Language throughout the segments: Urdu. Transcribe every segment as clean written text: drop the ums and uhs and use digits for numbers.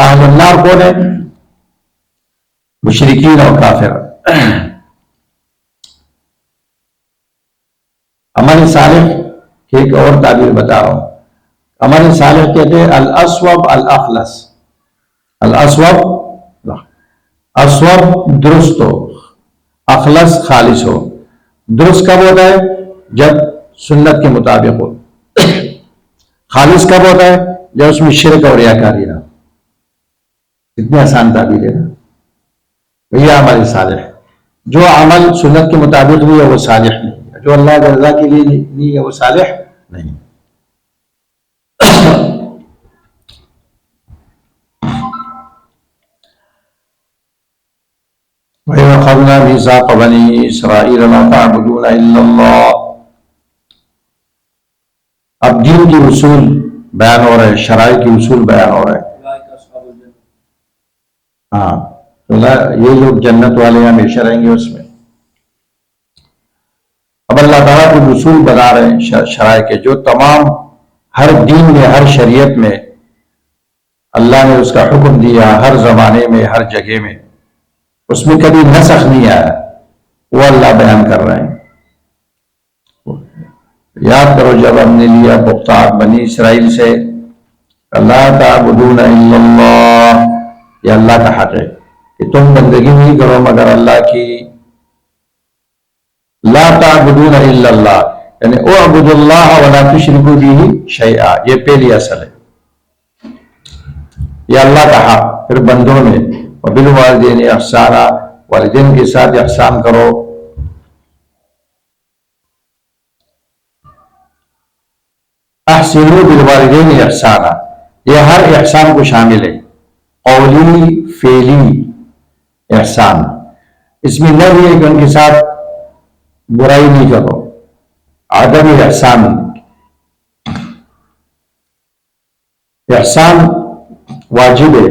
اہل النار کون ہے؟ مشرکین اور کافر۔ عمل صالح کی ایک اور تعبیر بتا رہا ہوں۔ عمل صالح کہتے ہیں الاسوب الاخلص۔ الاسوب، اسوب درست ہو، اخلص خالص ہو۔ درست کب ہوتا ہے؟ جب سنت کے مطابق ہو۔ خالص کب ہوتا ہے؟ جب اس میں شرک اور ریاکاری نہ ہو۔ اتنی آسان تعبیر ہے نا، یہ عمل صالح ہے۔ جو عمل سنت کے مطابق نہیں ہے وہ صالح نہیں ہے، جو اللہ کی رضا کے لیے نہیں ہے وہ صالح نہیں۔ وَإِذْ أَخَذْنَا مِيثَاقَ بَنِي إِسْرَائِيلَ لَا تَعْبُدُونَ إِلَّا اللَّهَ۔ اب دین کی اصول بیان ہو رہے، شرائع کی اصول بیان ہو رہے۔ ہاں، یہ لوگ جنت والے ہمیشہ رہیں گے اس میں۔ اب اللہ تعالیٰ کے اصول بنا رہے ہیں شرائع کے، جو تمام ہر دین میں، ہر شریعت میں اللہ نے اس کا حکم دیا، ہر زمانے میں، ہر جگہ میں، اس میں کبھی نسخ نہیں آیا، وہ اللہ بیان کر رہے ہیں۔ یاد کرو جب ہم نے لیا پختہ بنی اسرائیل سے، اللہ تعبدون الا اللہ، یہ اللہ کا حق ہے کہ تم بندگی نہیں کرو مگر اللہ کی۔ لا تعبدون الا اللہ یعنی اعبدوا اللہ ولا تشرکوا بہ شیئا، یہ پہلی اصل ہے، یہ اللہ کا حق۔ پھر بندوں میں وبالوالدین احسانا، والدین کے ساتھ احسان کرو۔ احسنوا بالوالدین احسانا، یہ ہر احسان کو شامل ہے، قولی فعلی احسان۔ اس میں نہ بھی ہے کہ ان کے ساتھ برائی نہیں کرو، عدم احسان۔ احسان واجب ہے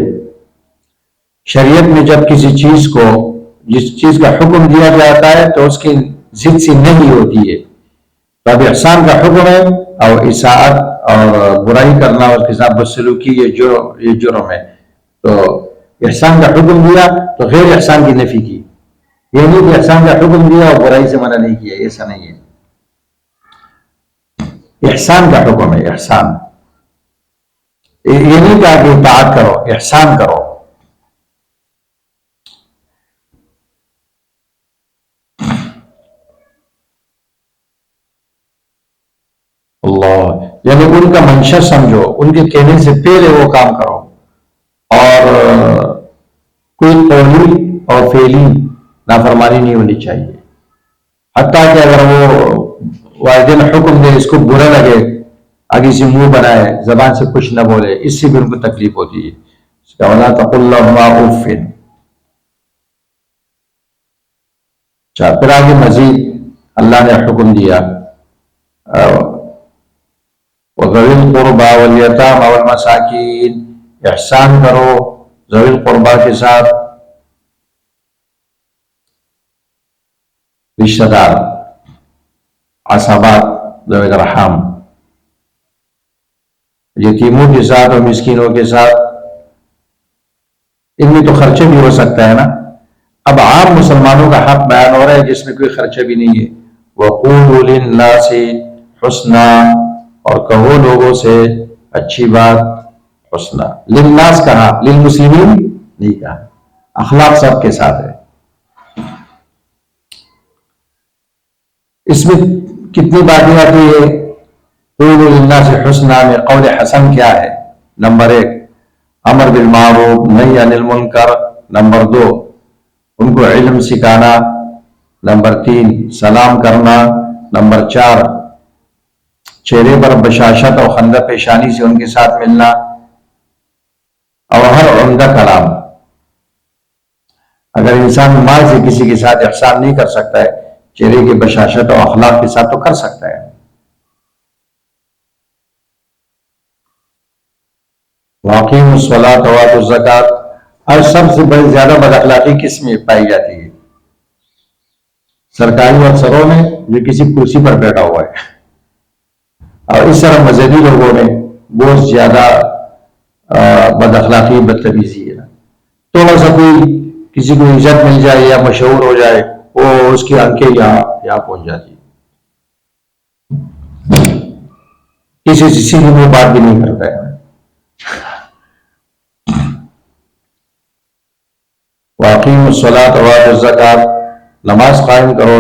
شریعت میں، جب کسی چیز کو، جس چیز کا حکم دیا جاتا ہے تو اس کی ضد سے نہیں ہوتی ہے، تو اب احسان کا حکم ہے، اور اساءت اور برائی کرنا، اس کے ساتھ بدسلوکی یہ جرم ہے۔ تو احسان کا حکم دیا تو غیر احسان کی نفی کی، یہ نہیں کہ احسان کا حکم دیا اور برائی سے منع نہیں کیا، ایسا نہیں ہے۔ احسان کا حکم ہے، احسان، یہ نہیں کہا کہ اطاعت کرو، احسان کرو۔ اللہ یعنی ان کا منشا سمجھو، ان کے کہنے سے پہلے وہ کام کرو، اور کوئی قولی اور فعلی نافرمانی نہیں ہونی چاہیے۔ حتیٰ کہ اگر وہ والدین حکم دے، اس کو برا لگے، آگے سے منہ بنائے، زبان سے کچھ نہ بولے، اس سے بھی ان کو تکلیف ہوتی ہے۔ اس کا وَلَا تَقُلْ لَهُمَا أُفٍّ۔ پھر آگے مزید اللہ نے حکم دیا وَذَوِي الْقُرْبَى وَالْيَتَامَى وَالْمَسَاكِينَ، احسان کرو ذوی القربا کے ساتھ، رشتہ دار، عصبات، ذوی الارحام، یتیموں کے ساتھ اور مسکینوں کے ساتھ۔ ان میں تو خرچہ بھی ہو سکتا ہے نا، اب عام مسلمانوں کا حق بیان ہو رہا ہے جس میں کوئی خرچہ بھی نہیں ہے۔ وَقُولُوا لِلنَّاسِ حُسْنًا، اور کہو لوگوں سے اچھی بات، حسنہ۔ للناس کہا، للمسلمین نہیں کہا، اخلاق سب کے ساتھ ہے۔ اس میں کتنی باتیں آتی ہے؟ قولوا للناس حسنہ میں قول حسن کیا ہے؟ نمبر 1 امر بالمعروف نہی عن المنکر، نمبر 2 ان کو علم سکھانا، نمبر 3 سلام کرنا، نمبر 4 چہرے پر بشاشت اور خندہ پیشانی سے ان کے ساتھ ملنا، اور ہر عمدہ کلام۔ اگر انسان مال سے کسی کے ساتھ احسان نہیں کر سکتا ہے، چہرے کی بشاشت اور اخلاق کے ساتھ تو کر سکتا ہے۔ وَأَقِیمُوا الصَّلَاةَ وَآتُوا الزَّکَاةَ، اور سب سے بڑی زیادہ بد اخلاقی کس میں پائی جاتی ہے؟ سرکاری افسروں میں، جو کسی کرسی پر بیٹھا ہوا ہے، اور اس طرح مذہبی لوگوں میں بہت زیادہ بد اخلاقی بدتمیزی ہے نا. تھوڑا سا کوئی کسی کو عزت مل جائے یا مشہور ہو جائے وہ اس کی آنکھیں یہاں پہنچ جاتی, کسی سے سیدھی میں بات بھی نہیں کرتا ہے. واقعی الصلاۃ وآتوا الزکوٰۃ, نماز قائم کرو,